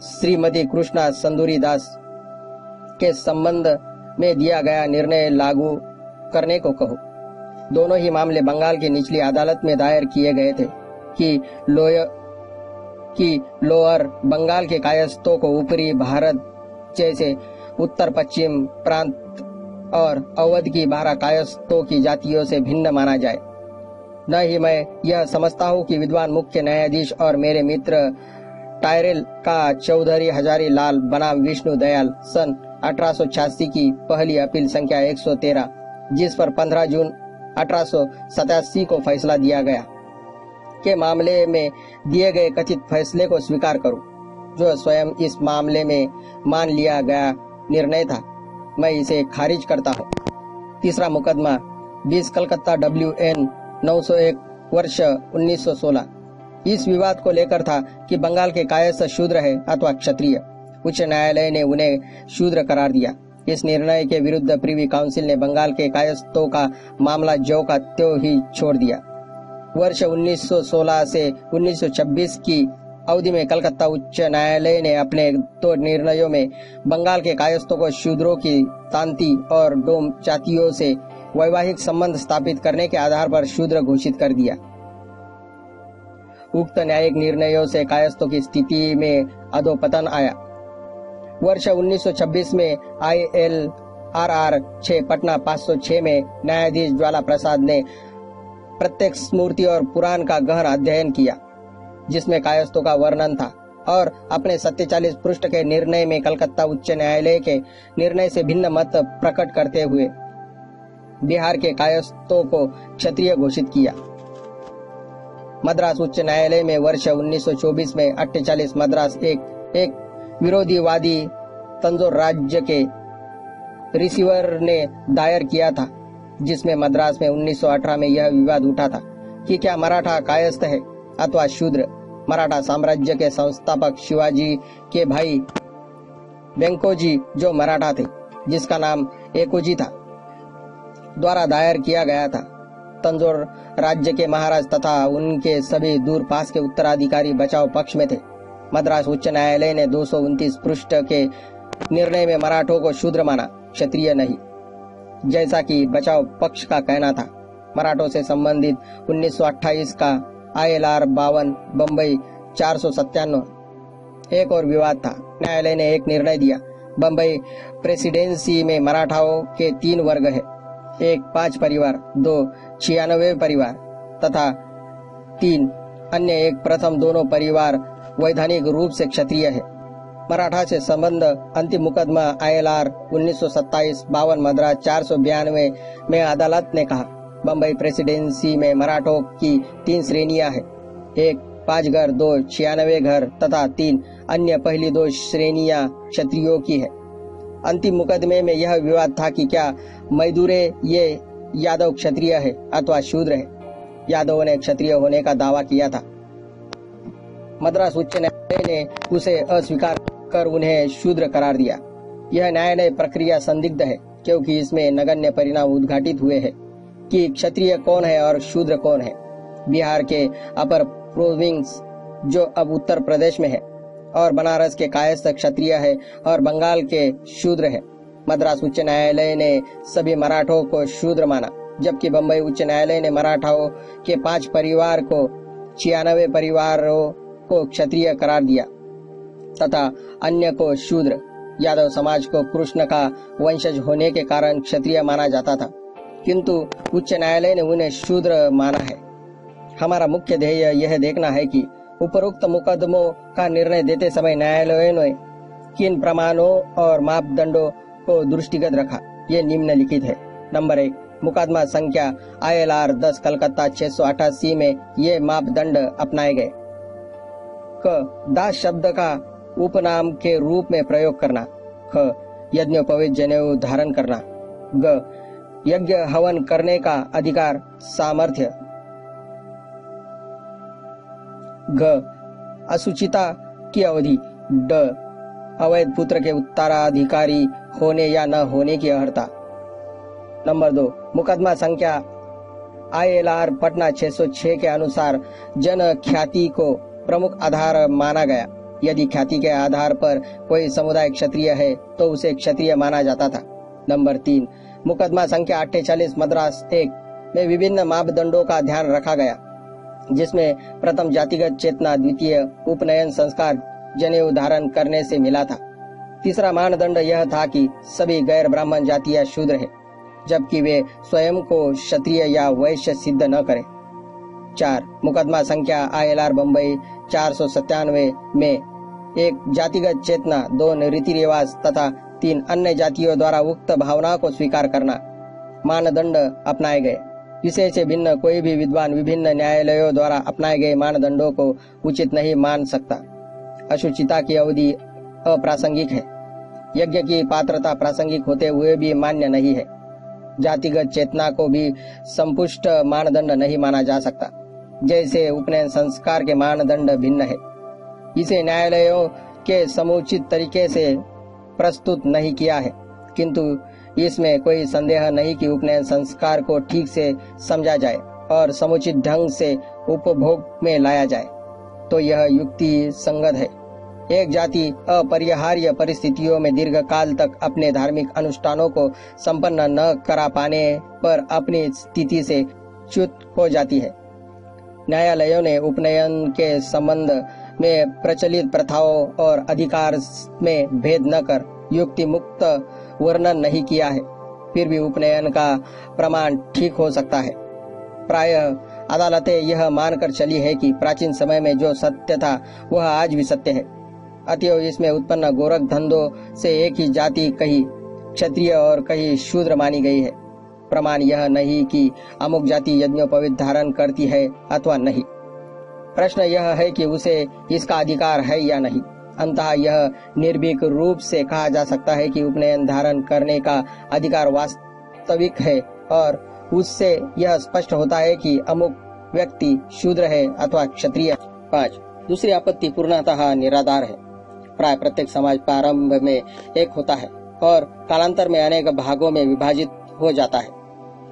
श्रीमती कृष्णा संदूरी दास के संबंध में दिया गया निर्णय लागू करने को कहो। दोनों ही मामले बंगाल की निचली अदालत में दायर किए गए थे कि लोअर बंगाल के कायस्थों को ऊपरी भारत जैसे उत्तर पश्चिम प्रांत और अवध की 12 कायस्थों की जातियों से भिन्न माना जाए। न ही मैं यह समझता हूँ कि विद्वान मुख्य न्यायाधीश और मेरे मित्र टायरेल का चौधरी हजारी लाल बनाम विष्णु दयाल सन 1886 की पहली अपील संख्या 113 जिस पर 15 जून 1887 को फैसला दिया गया के मामले में दिए गए कथित फैसले को स्वीकार करूं, जो स्वयं इस मामले में मान लिया गया निर्णय था। मैं इसे खारिज करता हूं। तीसरा मुकदमा 20 कलकत्ता WN 901 वर्ष 1916 इस विवाद को लेकर था कि बंगाल के कायस्थ शूद्र है अथवा क्षत्रिय। उच्च न्यायालय ने उन्हें शूद्र करार दिया। इस निर्णय के विरुद्ध प्रिवी काउंसिल ने बंगाल के कायस्थों का मामला ज्यों का त्यों ही छोड़ दिया। वर्ष 1916 से 1926 की अवधि में कलकत्ता उच्च न्यायालय ने अपने 2 निर्णयों में बंगाल के कायस्थों को शूद्रों की तांती और डोम जातियों से वैवाहिक संबंध स्थापित करने के आधार पर शूद्र घोषित कर दिया। उक्त न्यायिक निर्णयों से कायस्थों की स्थिति में अधोपतन आया। वर्ष 1926 में ILRR 6 पटना 506 में न्यायाधीश ज्वाला प्रसाद ने प्रत्येक स्मृति और पुराण का गहन अध्ययन किया, जिसमें कायस्थों का वर्णन था, और अपने 47 पृष्ठ के निर्णय में कलकत्ता उच्च न्यायालय के निर्णय से भिन्न मत प्रकट करते हुए बिहार के कायस्थों को क्षत्रिय घोषित किया। मद्रास उच्च न्यायालय में वर्ष 1924 में 48 मद्रास एक विरोधीवादी तंजौर राज्य के रिसीवर ने दायर किया था, जिसमें मद्रास में 1918 में यह विवाद उठा था कि क्या मराठा कायस्थ है अथवा शूद्र। मराठा साम्राज्य के संस्थापक शिवाजी के भाई वेंकोजी, जो मराठा थे, जिसका नाम एकोजी था, द्वारा दायर किया गया था। तंजौर राज्य के महाराज तथा उनके सभी दूरपास के उत्तराधिकारी बचाव पक्ष में थे। मद्रास उच्च न्यायालय ने 229 पृष्ठ के निर्णय में मराठों को शूद्र माना, क्षत्रिय नहीं, जैसा कि बचाव पक्ष का कहना था। मराठों से संबंधित 1928 का ILR 52 बम्बई 497 एक और विवाद था। न्यायालय ने एक निर्णय दिया, बम्बई प्रेसिडेंसी में मराठाओं के 3 वर्ग है, 1 5 परिवार, 2 96 परिवार तथा 3 अन्य 1 प्रथम दोनों परिवार वैधानिक रूप से क्षत्रिय है। मराठा से संबंध अंतिम मुकदमा ILR 1927 52 मद्रास 492 में अदालत ने कहा, बम्बई प्रेसिडेंसी में मराठों की 3 श्रेणियां हैं, 1 5 घर, 2 96 घर तथा 3 अन्य पहली 2 श्रेणियां क्षत्रियों की है। अंतिम मुकदमे में यह विवाद था कि क्या मैदुरे ये यादव क्षत्रिय है अथवा शूद्र है। यादवों ने क्षत्रिय होने का दावा किया था। मद्रास उच्च न्यायालय ने उसे अस्वीकार कर उन्हें शूद्र करार दिया। यह न्यायालय प्रक्रिया संदिग्ध है, क्योंकि इसमें नगण्य परिणाम उद्घाटित हुए हैं कि क्षत्रिय कौन है और शूद्र कौन है। बिहार के अपर प्रोविंस, जो अब उत्तर प्रदेश में है, और बनारस के कायस्थ क्षत्रिय है और बंगाल के शूद्र है। मद्रास उच्च न्यायालय ने सभी मराठों को शूद्र माना, जबकि बम्बई उच्च न्यायालय ने मराठाओं के 5 परिवार को 96 परिवारों को क्षत्रिय करार दिया तथा अन्य को शूद्र। यादव समाज को कृष्ण का वंशज होने के कारण क्षत्रिय माना जाता था, किंतु उच्च न्यायालय ने उन्हें शूद्र माना है। हमारा मुख्य ध्येय यह देखना है कि उपरोक्त मुकदमों का निर्णय देते समय न्यायालय ने किन प्रमाणों और मापदंडों को दृष्टिगत रखा। ये निम्नलिखित है। नंबर 1, मुकदमा संख्या ILR 10 कलकत्ता 688 में ये मापदंड अपनाए गए। क, दास शब्द का उपनाम के रूप में प्रयोग करना। ख, यज्ञोपवीत जनेऊ धारण करना। ग, यज्ञ हवन करने का अधिकार सामर्थ्य। घ, असुचिता की अवधि। ड, अवैध पुत्र के उत्तराधिकारी होने या न होने की अर्हता। नंबर 2, मुकदमा संख्या ILR पटना 606 के अनुसार जन ख्याति को प्रमुख आधार माना गया। यदि ख्याति के आधार पर कोई समुदाय क्षत्रिय है तो उसे क्षत्रिय माना जाता था। नंबर 3, मुकदमा संख्या 48 मद्रास 1 में विभिन्न मापदंडों का ध्यान रखा गया, जिसमें प्रथम जातिगत चेतना, द्वितीय उपनयन संस्कार जनेऊ धारण करने से मिला था। तीसरा मानदंड यह था कि सभी गैर ब्राह्मण जातीय शूद्र है, जबकि वे स्वयं को क्षत्रिय या वैश्य सिद्ध न करें। 4, मुकदमा संख्या ILR बम्बई 497 में 1 जातिगत चेतना, 2 रीति रिवाज तथा 3 अन्य जातियों द्वारा उक्त भावना को स्वीकार करना मानदंड अपनाए गए। विषय से भिन्न कोई भी विद्वान विभिन्न न्यायालयों द्वारा अपनाए गए मानदंडों को उचित नहीं मान सकता। अशुचिता की अवधि अप्रासंगिक है। यज्ञ की पात्रता प्रासंगिक होते हुए भी मान्य नहीं है। जातिगत चेतना को भी संपुष्ट मानदंड नहीं माना जा सकता, जैसे उपनयन संस्कार के मानदंड भिन्न है। इसे न्यायालयों के समुचित तरीके से प्रस्तुत नहीं किया है, किंतु इसमें कोई संदेह नहीं कि उपनयन संस्कार को ठीक से समझा जाए और समुचित ढंग से उपभोग में लाया जाए तो यह युक्ति संगत है। एक जाति अपरिहार्य परिस्थितियों में दीर्घ काल तक अपने धार्मिक अनुष्ठानों को संपन्न न करा पाने पर अपनी स्थिति से च्युत हो जाती है। न्यायालयों ने उपनयन के संबंध में प्रचलित प्रथाओं और अधिकार में भेद न कर युक्ति मुक्त वर्णन नहीं किया है, फिर भी उपनयन का प्रमाण ठीक हो सकता है। प्रायः अदालतें यह मानकर चली है कि प्राचीन समय में जो सत्य था वह आज भी सत्य है। अतएव इसमें उत्पन्न गोरख धंधों से एक ही जाति कहीं क्षत्रिय और कहीं शूद्र मानी गई है। प्रमाण यह नहीं कि अमुक जाति यज्ञोपवीत धारण करती है अथवा नहीं। प्रश्न यह है कि उसे इसका अधिकार है या नहीं। अंततः यह निर्भीक रूप से कहा जा सकता है कि उपनयन धारण करने का अधिकार वास्तविक है और उससे यह स्पष्ट होता है कि अमुक व्यक्ति शूद्र है अथवा क्षत्रिय। 5. दूसरी आपत्ति पूर्णतः निराधार है। प्राय प्रत्येक समाज प्रारंभ में एक होता है और कालांतर में अनेक भागों में विभाजित हो जाता है।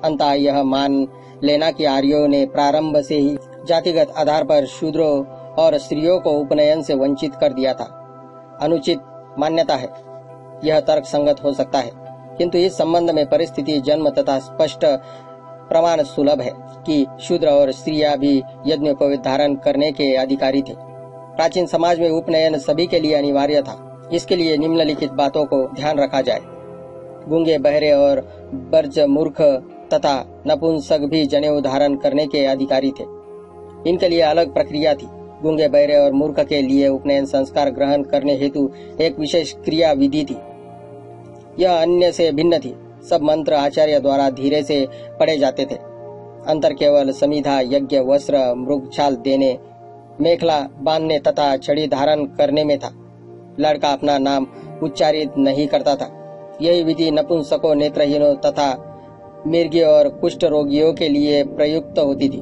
अंततः यह मान लेना कि आर्यों ने प्रारंभ से ही जातिगत आधार पर शूद्रों और स्त्रियों को उपनयन से वंचित कर दिया था, अनुचित मान्यता है। यह तर्क संगत हो सकता है, किंतु इस संबंध में परिस्थिति जन्म तथा स्पष्ट प्रमाण सुलभ है कि शूद्र और स्त्रियां भी यज्ञोपवीत धारण करने के अधिकारी थे। प्राचीन समाज में उपनयन सभी के लिए अनिवार्य था। इसके लिए निम्नलिखित बातों को ध्यान रखा जाए। गूंगे, बहरे और बर्ज मूर्ख तथा नपुंसक भी जनेऊ धारण करने के अधिकारी थे। इनके लिए अलग प्रक्रिया थी। गूंगे, बहरे और मूर्ख के लिए उपनयन संस्कार ग्रहण करने हेतु एक विशेष क्रिया विधि थी। यह अन्य से भिन्न थी। सब मंत्र आचार्य द्वारा धीरे से पढ़े जाते थे। अंतर केवल समिधा, यज्ञ, वस्त्र, मृगछाल देने, मेखला बांधने तथा छड़ी धारण करने में था। लड़का अपना नाम उच्चारित नहीं करता था। यही विधि नपुंसकों, नेत्रहीनों तथा मिर्गियों और कुष्ठ रोगियों के लिए प्रयुक्त होती थी।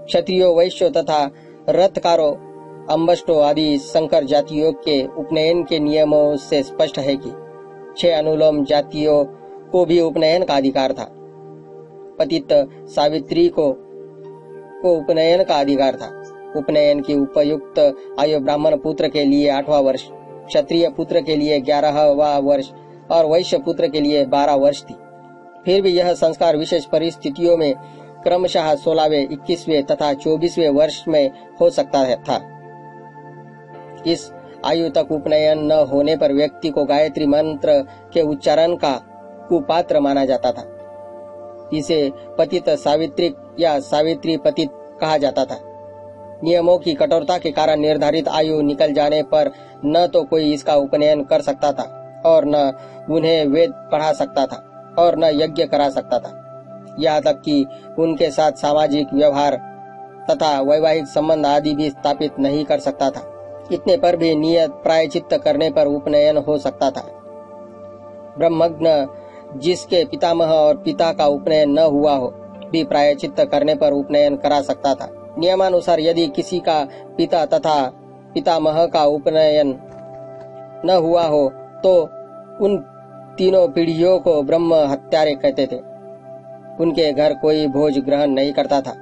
क्षत्रियों, वैश्यों तथा रथकारों, अम्बष्टों आदि संकर जातियों के उपनयन के नियमों से स्पष्ट है कि 6 अनुलोम जातियों को भी उपनयन का अधिकार था। पतित सावित्री को उपनयन का अधिकार था। उपनयन की उपयुक्त आयु ब्राह्मण पुत्र के लिए 8वां वर्ष, क्षत्रिय पुत्र के लिए 11वां वर्ष और वैश्य पुत्र के लिए 12 वर्ष थी। फिर भी यह संस्कार विशेष परिस्थितियों में क्रमशः 16वें, 21वें तथा 24वें वर्ष में हो सकता था। इस आयु तक उपनयन न होने पर व्यक्ति को गायत्री मंत्र के उच्चारण का कुपात्र माना जाता था। इसे पतित सावित्रिक या सावित्री पतित कहा जाता था। नियमों की कठोरता के कारण निर्धारित आयु निकल जाने पर न तो कोई इसका उपनयन कर सकता था और न उन्हें वेद पढ़ा सकता था और न यज्ञ करा सकता था। यहाँ तक कि उनके साथ सामाजिक व्यवहार तथा वैवाहिक संबंध आदि भी स्थापित नहीं कर सकता था। इतने पर भी नियत प्रायश्चित्त करने पर उपनयन हो सकता था। ब्रह्मज्ञ जिसके पितामह और पिता का उपनयन न हुआ हो भी प्रायश्चित्त करने पर उपनयन करा सकता था। नियमानुसार यदि किसी का पिता तथा पितामह का उपनयन न हुआ हो तो उन तीनों पीढ़ियों को ब्रह्म हत्यारे कहते थे। उनके घर कोई भोज ग्रहण नहीं करता था।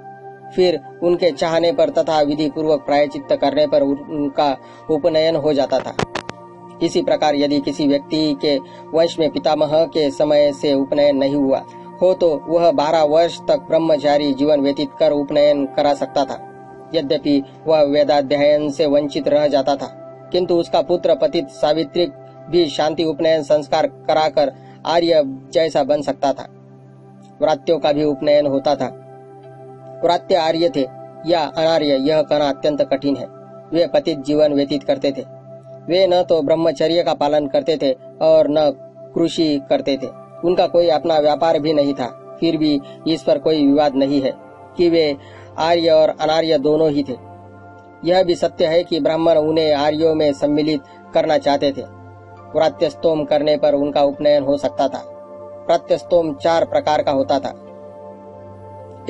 फिर उनके चाहने पर तथा विधि पूर्वक प्रायश्चित्त करने पर उनका उपनयन हो जाता था। इसी प्रकार यदि किसी व्यक्ति के वंश में पितामह के समय से उपनयन नहीं हुआ हो तो वह 12 वर्ष तक ब्रह्मचारी जीवन व्यतीत कर उपनयन करा सकता था। यद्यपि वह वेदाध्ययन से वंचित रह जाता था, किंतु उसका पुत्र पतित सावित्रिक भी शांति उपनयन संस्कार कराकर आर्य जैसा बन सकता था। व्रात्यों का भी उपनयन होता था। व्रात्य आर्य थे या अनार्य यह कहना अत्यंत कठिन है। वे पतित जीवन व्यतीत करते थे। वे न तो ब्रह्मचर्य का पालन करते थे और न कृषि करते थे। उनका कोई अपना व्यापार भी नहीं था। फिर भी इस पर कोई विवाद नहीं है कि वे आर्य और अनार्य दोनों ही थे। यह भी सत्य है कि ब्राह्मण उन्हें आर्यों में सम्मिलित करना चाहते थे। व्रात्यस्तोम करने पर उनका उपनयन हो सकता था। व्रात्यस्तोम 4 प्रकार का होता था।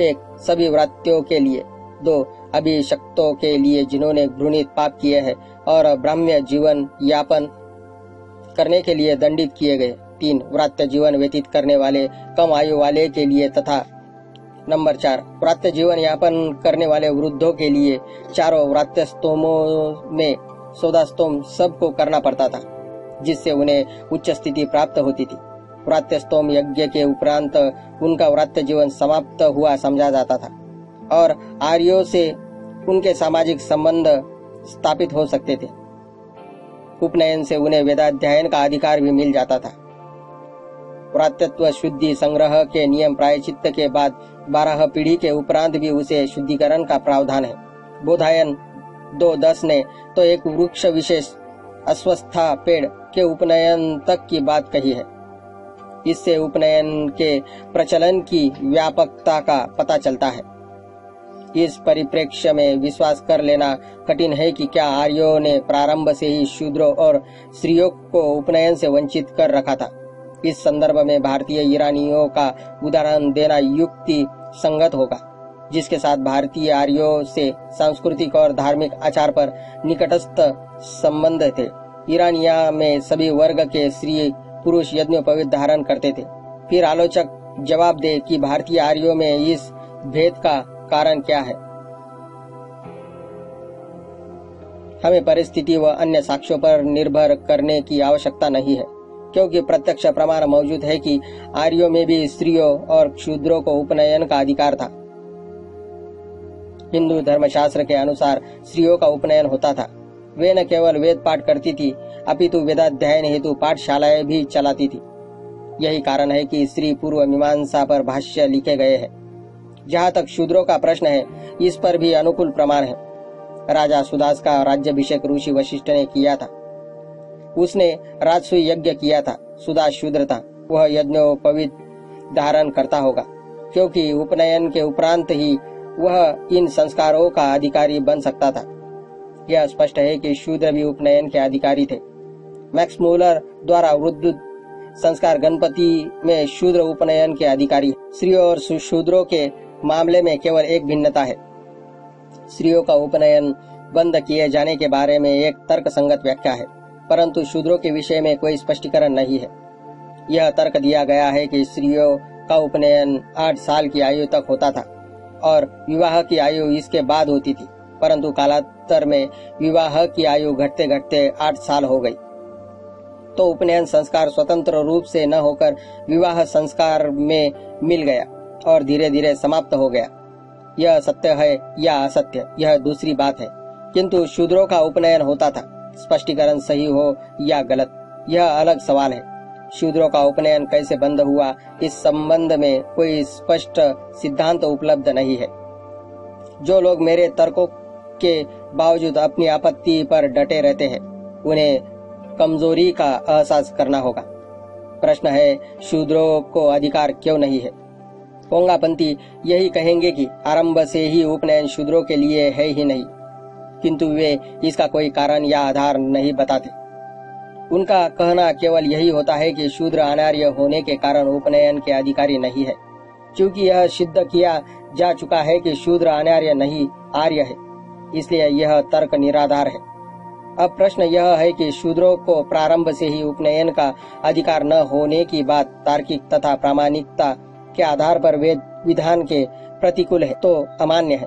1 सभी व्रात्यों के लिए, 2 अभिषक्तों के लिए जिन्होंने घृणित पाप किए हैं और ब्राह्म्य जीवन यापन करने के लिए दंडित किए गए, 3 व्रात्य जीवन व्यतीत करने वाले कम आयु वाले के लिए तथा नंबर 4 व्रात्य जीवन यापन करने वाले वृद्धों के लिए चारों व्रात्य स्तोमों में 14 स्तोम सबको करना पड़ता था, जिससे उन्हें उच्च स्थिति प्राप्त होती थी। व्रात्य स्तोम यज्ञ के उपरांत उनका व्रात्य जीवन समाप्त हुआ समझा जाता था और आर्यों से उनके सामाजिक संबंध स्थापित हो सकते थे। उपनयन से उन्हें वेदाध्ययन का अधिकार भी मिल जाता था। व्रात्यत्व शुद्धि संग्रह के नियम प्रायश्चित्त के बाद 12 पीढ़ी के उपरांत भी उसे शुद्धिकरण का प्रावधान है। बोधायन 2:10 ने तो एक वृक्ष विशेष अस्वस्था पेड़ के उपनयन तक की बात कही है। इससे उपनयन के प्रचलन की व्यापकता का पता चलता है। इस परिप्रेक्ष्य में विश्वास कर लेना कठिन है कि क्या आर्यों ने प्रारंभ से ही शूद्रों और स्त्रियों को उपनयन से वंचित कर रखा था। इस संदर्भ में भारतीय ईरानियों का उदाहरण देना युक्ति संगत होगा, जिसके साथ भारतीय आर्यों से सांस्कृतिक और धार्मिक आचार पर निकटस्थ संबंध थे। ईरानिया में सभी वर्ग के स्त्री पुरुष यज्ञोपवीत धारण करते थे। फिर आलोचक जवाब दे कि भारतीय आर्यों में इस भेद का कारण क्या है। हमें परिस्थिति व अन्य साक्ष्यों पर निर्भर करने की आवश्यकता नहीं है, क्योंकि प्रत्यक्ष प्रमाण मौजूद है कि आर्यों में भी स्त्रियों और शूद्रों को उपनयन का अधिकार था। हिंदू धर्मशास्त्र के अनुसार स्त्रियों का उपनयन होता था। वे न केवल वेद पाठ करती थी, अपितु वेदाध्ययन हेतु पाठशालाएं भी चलाती थी। यही कारण है कि स्त्री पूर्व मीमांसा पर भाष्य लिखे गए हैं। जहाँ तक शूद्रों का प्रश्न है, इस पर भी अनुकूल प्रमाण है। राजा सुदास का राज्याभिषेक ऋषि वशिष्ठ ने किया था। उसने राजसूय यज्ञ किया था। सुदास शूद्र था, वह यज्ञोपवीत धारण करता होगा, क्योंकि उपनयन के उपरांत ही वह इन संस्कारों का अधिकारी बन सकता था। यह स्पष्ट है कि शूद्र भी उपनयन के अधिकारी थे। मैक्स मूलर द्वारा उद्धृत संस्कार गणपति में शूद्र उपनयन के अधिकारी। स्त्रियों और शूद्रों के मामले में केवल एक भिन्नता है। स्त्रियों का उपनयन बंद किए जाने के बारे में एक तर्क संगत व्याख्या है, परंतु शूद्रों के विषय में कोई स्पष्टीकरण नहीं है। यह तर्क दिया गया है कि स्त्रियों का उपनयन 8 साल की आयु तक होता था और विवाह की आयु इसके बाद होती थी, परंतु कालांतर में विवाह की आयु घटते घटते 8 साल हो गई। तो उपनयन संस्कार स्वतंत्र रूप से न होकर विवाह संस्कार में मिल गया और धीरे धीरे समाप्त हो गया। यह सत्य है या असत्य, यह दूसरी बात है, किंतु शूद्रों का उपनयन होता था। स्पष्टीकरण सही हो या गलत, यह अलग सवाल है। शूद्रों का उपनयन कैसे बंद हुआ, इस संबंध में कोई स्पष्ट सिद्धांत उपलब्ध नहीं है। जो लोग मेरे तर्कों के बावजूद अपनी आपत्ति पर डटे रहते हैं, उन्हें कमजोरी का एहसास करना होगा। प्रश्न है, शूद्रों को अधिकार क्यों नहीं है? पोंगापंथी यही कहेंगे कि आरंभ से ही उपनयन शूद्रों के लिए है ही नहीं, किंतु वे इसका कोई कारण या आधार नहीं बताते। उनका कहना केवल यही होता है कि शूद्र अनार्य होने के कारण उपनयन के अधिकारी नहीं है, क्योंकि यह सिद्ध किया जा चुका है कि शूद्र अनार्य नहीं आर्य है, इसलिए यह तर्क निराधार है। अब प्रश्न यह है कि शूद्रों को प्रारंभ से ही उपनयन का अधिकार न होने की बात तार्किक तथा प्रामाणिकता के आधार पर वेद विधान के प्रतिकूल है तो अमान्य है।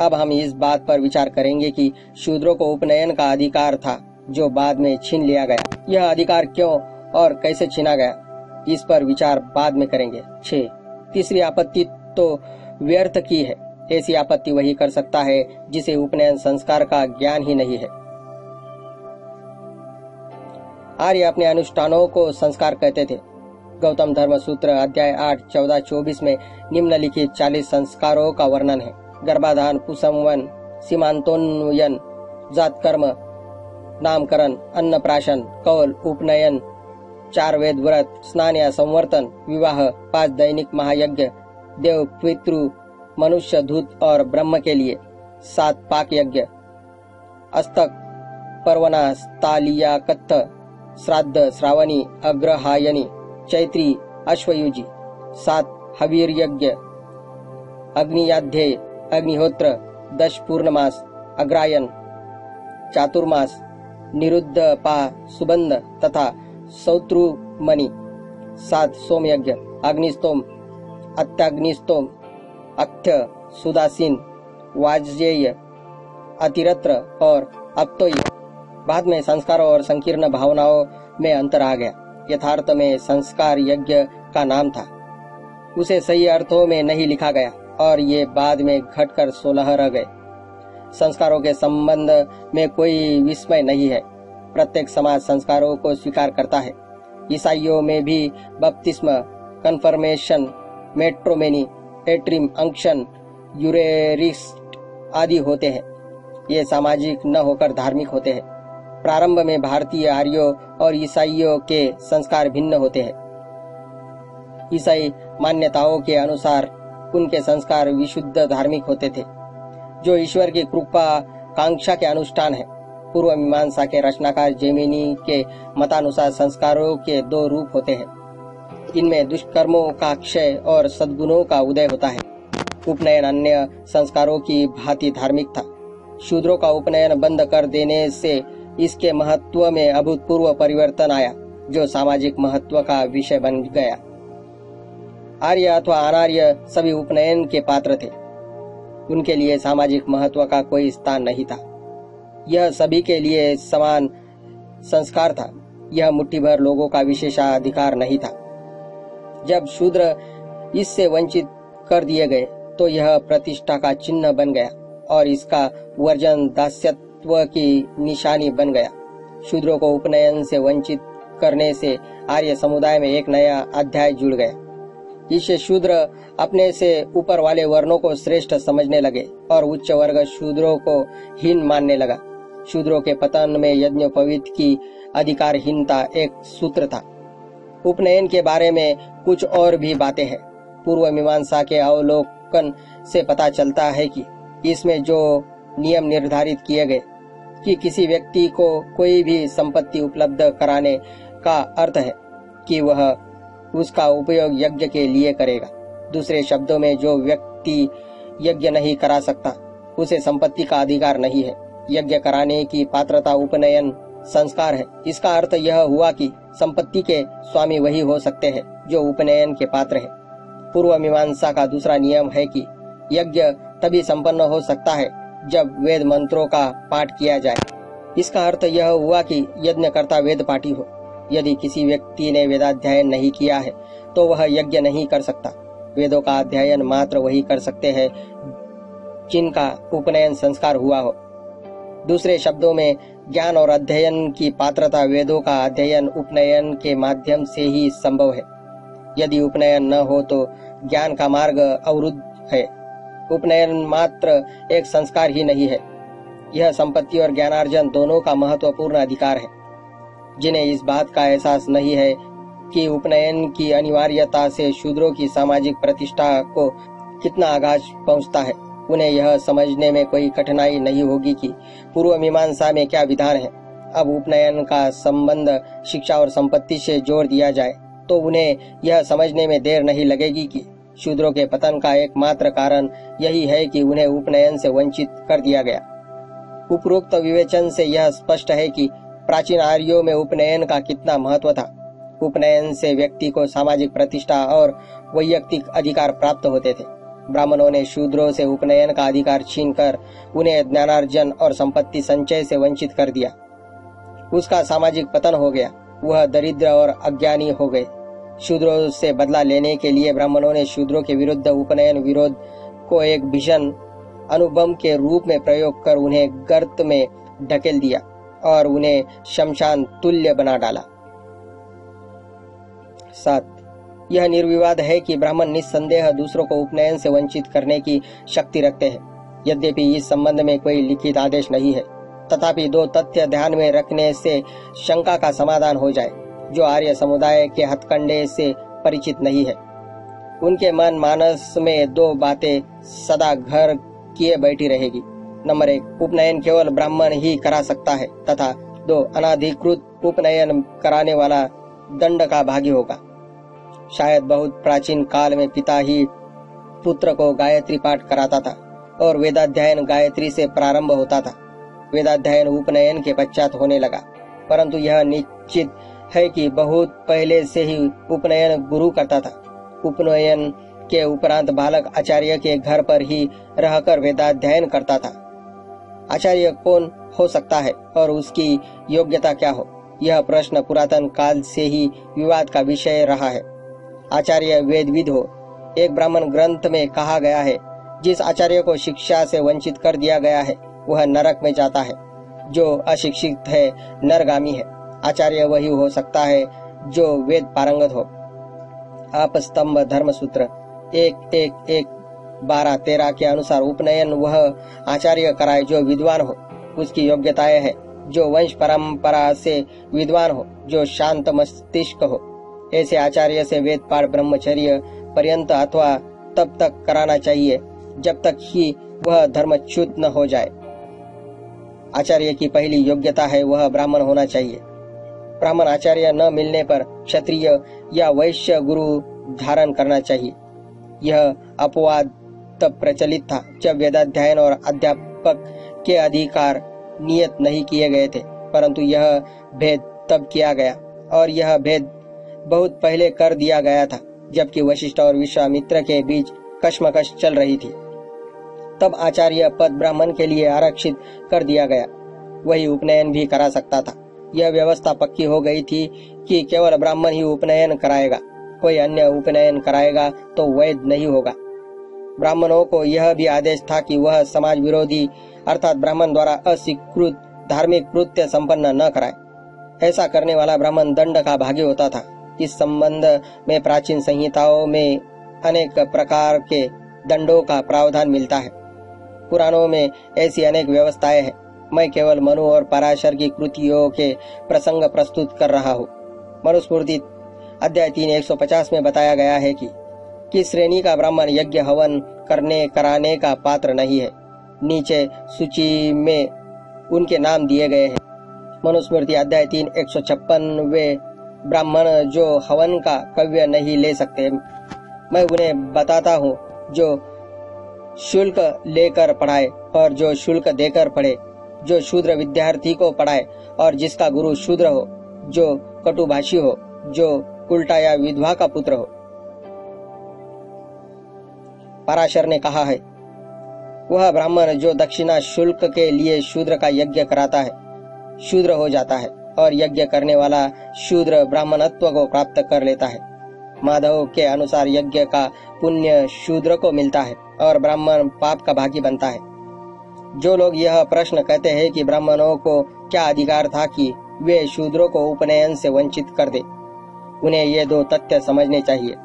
अब हम इस बात पर विचार करेंगे कि शूद्रों को उपनयन का अधिकार था जो बाद में छीन लिया गया। यह अधिकार क्यों और कैसे छीना गया, इस पर विचार बाद में करेंगे। 6. तीसरी आपत्ति तो व्यर्थ की है। ऐसी आपत्ति वही कर सकता है जिसे उपनयन संस्कार का ज्ञान ही नहीं है। आर्य अपने अनुष्ठानों को संस्कार कहते थे। गौतम धर्म सूत्र अध्याय 8 14-24 में निम्नलिखित 40 संस्कारों का वर्णन है। गर्भाधान, पुंसवन, सीमांतोन्नयन, जात कर्म, नामकरण, अन्नप्राशन, कौल, उपनयन, 4 वेद व्रत, स्नान या संवर्तन, विवाह, 5 दैनिक महायज्ञ, देव, पितृ, मनुष्य, धूत और ब्रह्म के लिए, 7 पाक यज्ञ, अस्तक, पर्वना, तालियाकत्थ, श्राद्ध, श्रावणी, अग्रहायनी, चैत्री, अश्वयुजी, 7 हवीर यज्ञ, अग्नियाध्यय, अग्निहोत्र, 10 पूर्णमास, अग्रायन, चातुर्मास, निरुद्ध पा, सुबंध तथा सौत्रुमणि, 7 सोम यज्ञ, अग्निस्तोम, अत्याग्निस्तोम, अक्थ्य, सुदासीन, वाजयेय, अतिरत्र और अप्तोय। बाद में संस्कारों और संकीर्ण भावनाओं में अंतर आ गया। यथार्थ में संस्कार यज्ञ का नाम था, उसे सही अर्थों में नहीं लिखा गया और ये बाद में घटकर 16 रह गए। संस्कारों के संबंध में कोई विस्मय नहीं है। प्रत्येक समाज संस्कारों को स्वीकार करता है। ईसाइयों में भी बपतिस्म, कन्फर्मेशन, मेट्रोमेनी, टेट्रिम, अंक्शन, यूरेरिस्ट आदि होते हैं। ये सामाजिक न होकर धार्मिक होते हैं। प्रारंभ में भारतीय आर्यों और ईसाइयों के संस्कार भिन्न होते हैं। ईसाई मान्यताओं के अनुसार उनके संस्कार विशुद्ध धार्मिक होते थे, जो ईश्वर की कृपा कांक्षा के अनुष्ठान है। पूर्व मीमांसा के रचनाकार जेमिनी के मतानुसार संस्कारों के 2 रूप होते हैं। इनमें दुष्कर्मों का क्षय और सद्गुणों का उदय होता है। उपनयन अन्य संस्कारों की भांति धार्मिक था। शूद्रों का उपनयन बंद कर देने से इसके महत्व में अभूतपूर्व परिवर्तन आया, जो सामाजिक महत्व का विषय बन गया। आर्य अथवा अनार्य सभी उपनयन के पात्र थे। उनके लिए सामाजिक महत्व का कोई स्थान नहीं था। यह सभी के लिए समान संस्कार था। यह मुट्ठी भर लोगों का विशेषाधिकार नहीं था। जब शूद्र इससे वंचित कर दिए गए तो यह प्रतिष्ठा का चिन्ह बन गया और इसका वर्जन दास्यत्व की निशानी बन गया। शूद्रों को उपनयन से वंचित करने से आर्य समुदाय में एक नया अध्याय जुड़ गया। इससे शूद्र अपने से ऊपर वाले वर्णों को श्रेष्ठ समझने लगे और उच्च वर्ग शूद्रों को हीन मानने लगा। शूद्रों के पतन में यज्ञोपवीत की अधिकारहीनता एक सूत्र था। उपनयन के बारे में कुछ और भी बातें हैं। पूर्व मीमांसा के अवलोकन से पता चलता है कि इसमें जो नियम निर्धारित किए गए कि किसी व्यक्ति को कोई भी संपत्ति उपलब्ध कराने का अर्थ है कि वह उसका उपयोग यज्ञ के लिए करेगा। दूसरे शब्दों में, जो व्यक्ति यज्ञ नहीं करा सकता उसे संपत्ति का अधिकार नहीं है। यज्ञ कराने की पात्रता उपनयन संस्कार है। इसका अर्थ यह हुआ कि संपत्ति के स्वामी वही हो सकते हैं जो उपनयन के पात्र है। पूर्व मीमांसा का दूसरा नियम है कि यज्ञ तभी संपन्न हो सकता है जब वेद मंत्रों का पाठ किया जाए। इसका अर्थ यह हुआ कि यज्ञकर्ता वेद पाठी हो। यदि किसी व्यक्ति ने वेदाध्ययन नहीं किया है तो वह यज्ञ नहीं कर सकता। वेदों का अध्ययन मात्र वही कर सकते हैं जिनका उपनयन संस्कार हुआ हो। दूसरे शब्दों में, ज्ञान और अध्ययन की पात्रता वेदों का अध्ययन उपनयन के माध्यम से ही संभव है। यदि उपनयन न हो तो ज्ञान का मार्ग अवरुद्ध है। उपनयन मात्र एक संस्कार ही नहीं है, यह संपत्ति और ज्ञानार्जन दोनों का महत्वपूर्ण अधिकार है। जिन्हें इस बात का एहसास नहीं है कि उपनयन की अनिवार्यता से शूद्रों की सामाजिक प्रतिष्ठा को कितना आघात पहुंचता है, उन्हें यह समझने में कोई कठिनाई नहीं होगी कि पूर्व मीमांसा में क्या विधान है। अब उपनयन का संबंध शिक्षा और संपत्ति से जोड़ दिया जाए तो उन्हें यह समझने में देर नहीं लगेगी कि शूद्रों के पतन का एकमात्र कारण यही है कि उन्हें उपनयन से वंचित कर दिया गया। उपरोक्त विवेचन से यह स्पष्ट है कि प्राचीन आर्यों में उपनयन का कितना महत्व था। उपनयन से व्यक्ति को सामाजिक प्रतिष्ठा और वैयक्तिक अधिकार प्राप्त होते थे। ब्राह्मणों ने शूद्रों से उपनयन का अधिकार छीनकर उन्हें ज्ञानार्जन और संपत्ति संचय से वंचित कर दिया। उसका सामाजिक पतन हो गया, वह दरिद्र और अज्ञानी हो गए। शूद्रों से बदला लेने के लिए ब्राह्मणों ने शूद्रों के विरुद्ध उपनयन विरोध को एक भीषण अनुभव के रूप में प्रयोग कर उन्हें गर्त में ढकेल दिया और उन्हें शमशान तुल्य बना डाला। 7. यह निर्विवाद है कि ब्राह्मण निस्संदेह दूसरों को उपनयन से वंचित करने की शक्ति रखते हैं। यद्यपि इस संबंध में कोई लिखित आदेश नहीं है, तथापि 2 तथ्य ध्यान में रखने से शंका का समाधान हो जाए। जो आर्य समुदाय के हथकंडे से परिचित नहीं है, उनके मन मानस में 2 बातें सदा घर किए बैठी रहेगी। नंबर 1, उपनयन केवल ब्राह्मण ही करा सकता है, तथा 2, अनाधिकृत उपनयन कराने वाला दंड का भागी होगा। शायद बहुत प्राचीन काल में पिता ही पुत्र को गायत्री पाठ कराता था और वेदाध्ययन गायत्री से प्रारंभ होता था। वेदाध्ययन उपनयन के पश्चात होने लगा, परंतु यह निश्चित है कि बहुत पहले से ही उपनयन गुरु करता था। उपनयन के उपरांत बालक आचार्य के घर पर ही रहकर वेदाध्ययन करता था। आचार्य कौन हो सकता है और उसकी योग्यता क्या हो, यह प्रश्न पुरातन काल से ही विवाद का विषय रहा है। आचार्य वेदविद हो। एक ब्राह्मण ग्रंथ में कहा गया है, जिस आचार्य को शिक्षा से वंचित कर दिया गया है वह नरक में जाता है, जो अशिक्षित है नरगामी है। आचार्य वही हो सकता है जो वेद पारंगत हो। आपस्तंभ धर्मसूत्र 1:1:1-12-13 के अनुसार उपनयन वह आचार्य कराए जो विद्वान हो, उसकी योग्यताएं है, जो वंश परंपरा से विद्वान हो, जो शांत मस्तिष्क हो। ऐसे आचार्य से वेद पाठ ब्रह्मचर्य पर्यंत अथवा तब तक कराना चाहिए जब तक ही वह धर्मच्युत न हो जाए। आचार्य की पहली योग्यता है वह ब्राह्मण होना चाहिए। ब्राह्मण आचार्य न मिलने पर क्षत्रिय या वैश्य गुरु धारण करना चाहिए। यह अपवाद तब प्रचलित था जब वेदाध्ययन और अध्यापक के अधिकार नियत नहीं किए गए थे, परंतु यह भेद तब किया गया और यह भेद बहुत पहले कर दिया गया था जबकि वशिष्ठ और विश्वामित्र के बीच कश्मकश चल रही थी। तब आचार्य पद ब्राह्मण के लिए आरक्षित कर दिया गया। वही उपनयन भी करा सकता था। यह व्यवस्था पक्की हो गई थी कि केवल ब्राह्मण ही उपनयन कराएगा, कोई अन्य उपनयन कराएगा तो वैध नहीं होगा। ब्राह्मणों को यह भी आदेश था कि वह समाज विरोधी अर्थात ब्राह्मण द्वारा अस्वीकृत धार्मिक कृत्य संपन्न न कराए। ऐसा करने वाला ब्राह्मण दंड का भागी होता था। इस संबंध में प्राचीन संहिताओं में अनेक प्रकार के दंडों का प्रावधान मिलता है। पुराणों में ऐसी अनेक व्यवस्थाएं हैं। मैं केवल मनु और पराशर की कृतियों के प्रसंग प्रस्तुत कर रहा हूँ। मनुस्मृति अध्याय 3:150 में बताया गया है कि किस श्रेणी का ब्राह्मण यज्ञ हवन कराने का पात्र नहीं है। नीचे सूची में उनके नाम दिए गए हैं। मनुस्मृति अध्याय 3:156 ब्राह्मण जो हवन का कव्य नहीं ले सकते, मैं उन्हें बताता हूँ, जो शुल्क लेकर पढ़ाए और जो शुल्क देकर पढ़े, जो शूद्र विद्यार्थी को पढ़ाए और जिसका गुरु शूद्र हो, जो कटुभाषी हो, जो उल्टा या विधवा का पुत्र हो। पराशर ने कहा है, वह ब्राह्मण जो दक्षिणा शुल्क के लिए शूद्र का यज्ञ कराता है शूद्र हो जाता है और यज्ञ करने वाला शूद्र ब्राह्मणत्व को प्राप्त कर लेता है। माधव के अनुसार यज्ञ का पुण्य शूद्र को मिलता है और ब्राह्मण पाप का भागी बनता है। जो लोग यह प्रश्न कहते हैं कि ब्राह्मणों को क्या अधिकार था कि वे शूद्रों को उपनयन से वंचित कर दे, उन्हें ये दो तथ्य समझने चाहिए।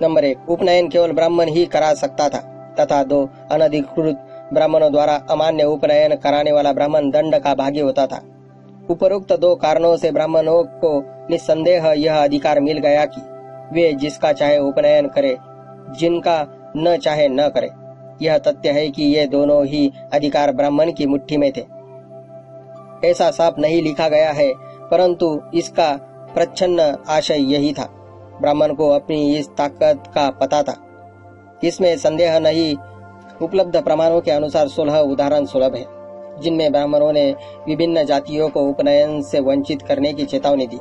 नंबर 1, उपनयन केवल ब्राह्मण ही करा सकता था, तथा 2, अनधिकृत ब्राह्मणों द्वारा अमान्य उपनयन कराने वाला ब्राह्मण दंड का भागी होता था। उपरोक्त 2 कारणों से ब्राह्मणों को निस्संदेह यह अधिकार मिल गया कि वे जिसका चाहे उपनयन करे, जिनका न चाहे न करे। यह तथ्य है कि ये दोनों ही अधिकार ब्राह्मण की मुट्ठी में थे। ऐसा साफ नहीं लिखा गया है, परंतु इसका प्रच्छन्न आशय यही था। ब्राह्मण को अपनी इस ताकत का पता था, इसमें संदेह नहीं। उपलब्ध प्रमाणों के अनुसार 16 उदाहरण सुलभ है जिनमें ब्राह्मणों ने विभिन्न जातियों को उपनयन से वंचित करने की चेतावनी दी।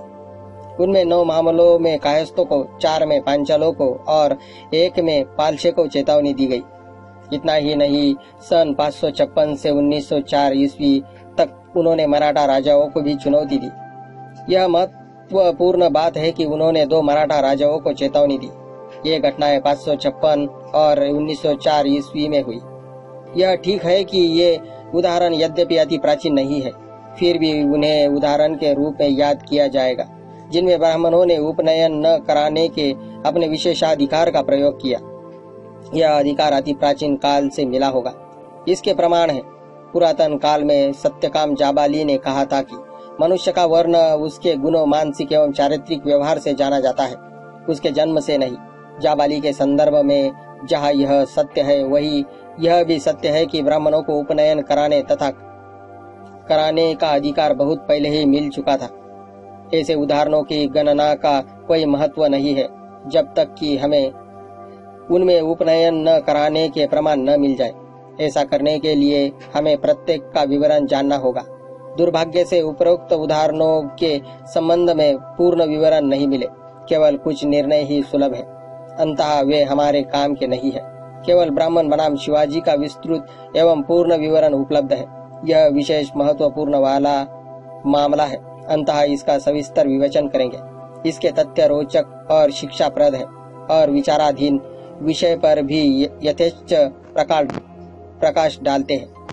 उनमें 9 मामलों में कायस्थों को, 4 में पांचालों को और 1 में पालशे को चेतावनी दी गई। इतना ही नहीं, सन 556 से 1904 ईस्वी तक उन्होंने मराठा राजाओं को भी चुनौती दी। यह महत्वपूर्ण बात है कि उन्होंने 2 मराठा राजाओं को चेतावनी दी। ये घटनाएं 556 और 1904 ईस्वी में हुई। यह ठीक है कि ये उदाहरण यद्यपि अति प्राचीन नहीं है, फिर भी उन्हें उदाहरण के रूप में याद किया जाएगा, जिनमें ब्राह्मणों ने उपनयन न कराने के अपने विशेषाधिकार का प्रयोग किया। यह अधिकार अति प्राचीन काल से मिला होगा। इसके प्रमाण है, पुरातन काल में सत्यकाम जाबाली ने कहा था कि मनुष्य का वर्ण उसके गुणों, मानसिक एवं चारित्रिक व्यवहार से जाना जाता है, उसके जन्म से नहीं। जाबाली के संदर्भ में जहाँ यह सत्य है, वही यह भी सत्य है कि ब्राह्मणों को उपनयन कराने तथा कराने का अधिकार बहुत पहले ही मिल चुका था। ऐसे उदाहरणों की गणना का कोई महत्व नहीं है जब तक कि हमें उनमें उपनयन न कराने के प्रमाण न मिल जाए। ऐसा करने के लिए हमें प्रत्येक का विवरण जानना होगा। दुर्भाग्य से उपरोक्त उदाहरणों के संबंध में पूर्ण विवरण नहीं मिले, केवल कुछ निर्णय ही सुलभ है, अंततः वे हमारे काम के नहीं है। केवल ब्राह्मण बनाम शिवाजी का विस्तृत एवं पूर्ण विवरण उपलब्ध है। यह विशेष महत्वपूर्ण वाला मामला है, अंततः इसका सविस्तर विवेचन करेंगे। इसके तथ्य रोचक और शिक्षाप्रद है और विचाराधीन विषय पर भी यथेच्छ प्रकाश डालते हैं।